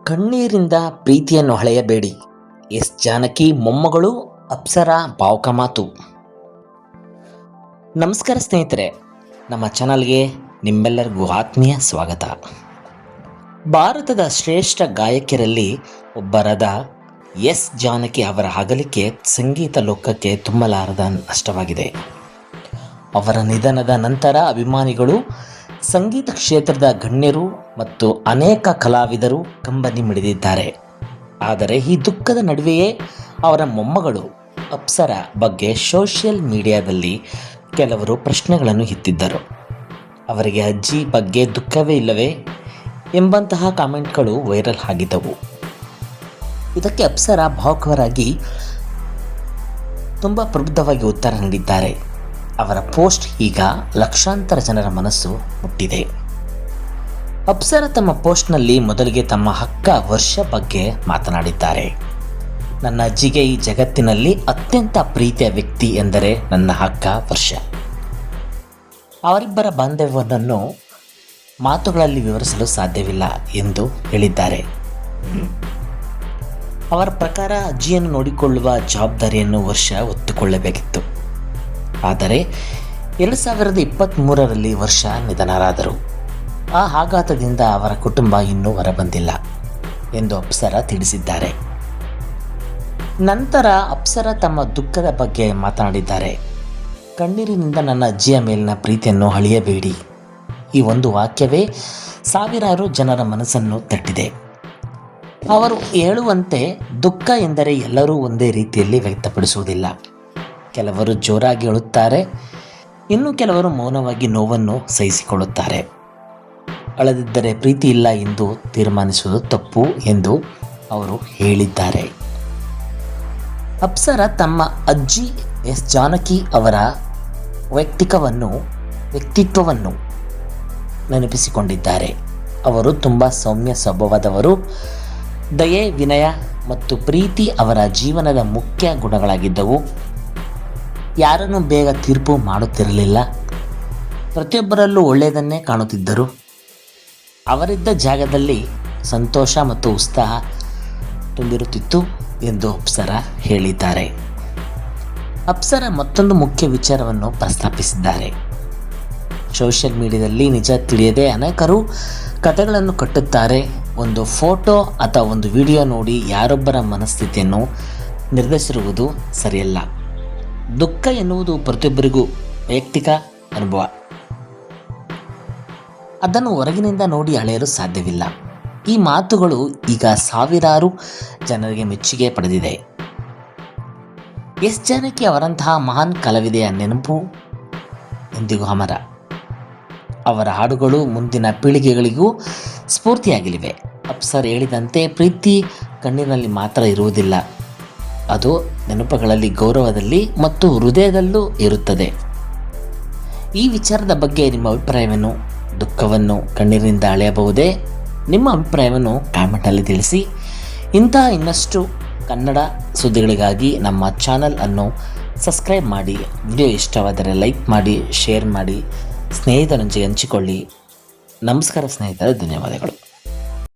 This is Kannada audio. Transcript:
ಕಣ್ಣೀರಿಂದ ಪ್ರೀತಿಯನ್ನು ಹಳೆಯಬೇಡಿ. ಎಸ್ ಜಾನಕಿ ಮೊಮ್ಮಗಳು ಅಪ್ಸರಾ ಭಾವುಕ ಮಾತು. ನಮಸ್ಕಾರ ಸ್ನೇಹಿತರೆ, ನಮ್ಮ ಚಾನಲ್ಗೆ ನಿಮ್ಮೆಲ್ಲರಿಗೂ ಆತ್ಮೀಯ ಸ್ವಾಗತ. ಭಾರತದ ಶ್ರೇಷ್ಠ ಗಾಯಕಿಯರಲ್ಲಿ ಒಬ್ಬರಾದ ಎಸ್ ಜಾನಕಿ ಅವರ ಅಗಲಿಕೆ ಸಂಗೀತ ಲೋಕಕ್ಕೆ ತುಂಬಲಾರದ ನಷ್ಟವಾಗಿದೆ. ಅವರ ನಿಧನದ ನಂತರ ಅಭಿಮಾನಿಗಳು, ಸಂಗೀತ ಕ್ಷೇತ್ರದ ಗಣ್ಯರು ಮತ್ತು ಅನೇಕ ಕಲಾವಿದರು ಕಂಬನಿ ಮಿಡಿದಿದ್ದಾರೆ. ಆದರೆ ಈ ದುಃಖದ ನಡುವೆಯೇ ಅವರ ಮೊಮ್ಮಗಳು ಅಪ್ಸರಾ ಬಗ್ಗೆ ಸೋಷಿಯಲ್ ಮೀಡಿಯಾದಲ್ಲಿ ಕೆಲವರು ಪ್ರಶ್ನೆಗಳನ್ನು ಎತ್ತಿದ್ದರು. ಅವರಿಗೆ ಅಜ್ಜಿ ಬಗ್ಗೆ ದುಃಖವೇ ಇಲ್ಲವೇ ಎಂಬಂತಹ ಕಾಮೆಂಟ್ಗಳು ವೈರಲ್ ಆಗಿದ್ದವು. ಇದಕ್ಕೆ ಅಪ್ಸರಾ ಭಾವುಕರಾಗಿ ತುಂಬ ಪ್ರಬುದ್ಧವಾಗಿ ಉತ್ತರ ನೀಡಿದ್ದಾರೆ. ಅವರ ಪೋಸ್ಟ್ ಈಗ ಲಕ್ಷಾಂತರ ಜನರ ಮನಸ್ಸು ಮುಟ್ಟಿದೆ. ಅಪ್ಸರಾ ತಮ್ಮ ಪೋಸ್ಟ್ನಲ್ಲಿ ಮೊದಲಿಗೆ ತಮ್ಮ ಅಕ್ಕ ವರ್ಷ ಬಗ್ಗೆ ಮಾತನಾಡಿದ್ದಾರೆ. ನನ್ನ ಅಜ್ಜಿಗೆ ಈ ಜಗತ್ತಿನಲ್ಲಿ ಅತ್ಯಂತ ಪ್ರೀತಿಯ ವ್ಯಕ್ತಿ ಎಂದರೆ ನನ್ನ ಅಕ್ಕ ವರ್ಷ. ಅವರಿಬ್ಬರ ಬಾಂಧವ್ಯವನ್ನು ಮಾತುಗಳಲ್ಲಿ ವಿವರಿಸಲು ಸಾಧ್ಯವಿಲ್ಲ ಎಂದು ಹೇಳಿದ್ದಾರೆ. ಅವರ ಪ್ರಕಾರ ಅಜ್ಜಿಯನ್ನು ನೋಡಿಕೊಳ್ಳುವ ಜವಾಬ್ದಾರಿಯನ್ನು ವರ್ಷ ಹೊತ್ತುಕೊಳ್ಳಬೇಕಿತ್ತು. ಆದರೆ 2023ರಲ್ಲಿ ವರ್ಷ ನಿಧನರಾದರು. ಆ ಆಘಾತದಿಂದ ಅವರ ಕುಟುಂಬ ಇನ್ನೂ ಹೊರಬಂದಿಲ್ಲ ಎಂದು ಅಪ್ಸರಾ ತಿಳಿಸಿದ್ದಾರೆ. ನಂತರ ಅಪ್ಸರಾ ತಮ್ಮ ದುಃಖದ ಬಗ್ಗೆ ಮಾತನಾಡಿದ್ದಾರೆ. ಕಣ್ಣೀರಿನಿಂದ ನನ್ನ ಅಜ್ಜಿಯ ಮೇಲಿನ ಪ್ರೀತಿಯನ್ನು ಅಳಿಯಬೇಡಿ. ಈ ಒಂದು ವಾಕ್ಯವೇ ಸಾವಿರಾರು ಜನರ ಮನಸ್ಸನ್ನು ತಟ್ಟಿದೆ. ಅವರು ಹೇಳುವಂತೆ ದುಃಖ ಎಂದರೆ ಎಲ್ಲರೂ ಒಂದೇ ರೀತಿಯಲ್ಲಿ ವ್ಯಕ್ತಪಡಿಸುವುದಿಲ್ಲ. ಕೆಲವರು ಜೋರಾಗಿ ಅಳುತ್ತಾರೆ, ಇನ್ನು ಕೆಲವರು ಮೌನವಾಗಿ ನೋವನ್ನು ಸಹಿಸಿಕೊಳ್ಳುತ್ತಾರೆ. ಅಳದಿದ್ದರೆ ಪ್ರೀತಿ ಇಲ್ಲ ಎಂದು ತೀರ್ಮಾನಿಸುವುದು ತಪ್ಪು ಎಂದು ಅವರು ಹೇಳಿದ್ದಾರೆ. ಅಪ್ಸರಾ ತಮ್ಮ ಅಜ್ಜಿ ಎಸ್ ಜಾನಕಿ ಅವರ ವ್ಯಕ್ತಿತ್ವವನ್ನು ನೆನಪಿಸಿಕೊಂಡಿದ್ದಾರೆ. ಅವರು ತುಂಬ ಸೌಮ್ಯ ಸ್ವಭಾವದವರು. ದಯೆ, ವಿನಯ ಮತ್ತು ಪ್ರೀತಿ ಅವರ ಜೀವನದ ಮುಖ್ಯ ಗುಣಗಳಾಗಿದ್ದವು. ಯಾರನ್ನು ಬೇಗ ತೀರ್ಪು ಮಾಡುತ್ತಿರಲಿಲ್ಲ. ಪ್ರತಿಯೊಬ್ಬರಲ್ಲೂ ಒಳ್ಳೆಯದನ್ನೇ ಕಾಣುತ್ತಿದ್ದರು. ಅವರಿದ್ದ ಜಾಗದಲ್ಲಿ ಸಂತೋಷ ಮತ್ತು ಉತ್ಸಾಹ ತುಂಬಿರುತ್ತಿತ್ತು ಎಂದು ಅಪ್ಸರಾ ಹೇಳಿದ್ದಾರೆ. ಅಪ್ಸರಾ ಮತ್ತೊಂದು ಮುಖ್ಯ ವಿಚಾರವನ್ನು ಪ್ರಸ್ತಾಪಿಸಿದ್ದಾರೆ. ಸೋಷಿಯಲ್ ಮೀಡಿಯಾದಲ್ಲಿ ನಿಜ ತಿಳಿಯದೆ ಅನೇಕರು ಕಥೆಗಳನ್ನು ಕಟ್ಟುತ್ತಾರೆ. ಒಂದು ಫೋಟೋ ಅಥವಾ ಒಂದು ವಿಡಿಯೋ ನೋಡಿ ಯಾರೊಬ್ಬರ ಮನಸ್ಥಿತಿಯನ್ನು ನಿರ್ಧರಿಸಿರುವುದು ಸರಿಯಲ್ಲ. ದುಃಖ ಎನ್ನುವುದು ಪ್ರತಿಯೊಬ್ಬರಿಗೂ ವೈಯಕ್ತಿಕ ಅನುಭವ. ಅದನ್ನು ಹೊರಗಿನಿಂದ ನೋಡಿ ಅಳೆಯಲು ಸಾಧ್ಯವಿಲ್ಲ. ಈ ಮಾತುಗಳು ಈಗ ಸಾವಿರಾರು ಜನರಿಗೆ ಮೆಚ್ಚುಗೆ ಪಡೆದಿದೆ. ಎಸ್ ಜಾನಕಿ ಅವರಂತಹ ಮಹಾನ್ ಕಲಾವಿದೆಯ ನೆನಪು ಎಂದಿಗೂ ಅಮರ. ಅವರ ಹಾಡುಗಳು ಮುಂದಿನ ಪೀಳಿಗೆಗಳಿಗೂ ಸ್ಫೂರ್ತಿಯಾಗಲಿವೆ. ಅಪ್ಸರಾ ಹೇಳಿದಂತೆ ಪ್ರೀತಿ ಕಣ್ಣಿನಲ್ಲಿ ಮಾತ್ರ ಇರುವುದಿಲ್ಲ, ಅದು ನೆನಪುಗಳಲ್ಲಿ, ಗೌರವದಲ್ಲಿ ಮತ್ತು ಹೃದಯದಲ್ಲೂ ಇರುತ್ತದೆ. ಈ ವಿಚಾರದ ಬಗ್ಗೆ ನಿಮ್ಮ ಅಭಿಪ್ರಾಯವನ್ನು, ದುಃಖವನ್ನು ಕಣ್ಣೀರಿನಿಂದ ಅಳೆಯಬಹುದೇ? ನಿಮ್ಮ ಅಭಿಪ್ರಾಯವನ್ನು ಕಾಮೆಂಟಲ್ಲಿ ತಿಳಿಸಿ. ಇಂತಹ ಇನ್ನಷ್ಟು ಕನ್ನಡ ಸುದ್ದಿಗಳಿಗಾಗಿ ನಮ್ಮ ಚಾನಲ್ ಅನ್ನು ಸಬ್ಸ್ಕ್ರೈಬ್ ಮಾಡಿ. ವಿಡಿಯೋ ಇಷ್ಟವಾದರೆ ಲೈಕ್ ಮಾಡಿ, ಶೇರ್ ಮಾಡಿ, ಸ್ನೇಹಿತರೊಂದಿಗೆ ಹಂಚಿಕೊಳ್ಳಿ. ನಮಸ್ಕಾರ ಸ್ನೇಹಿತರೆ, ಧನ್ಯವಾದಗಳು.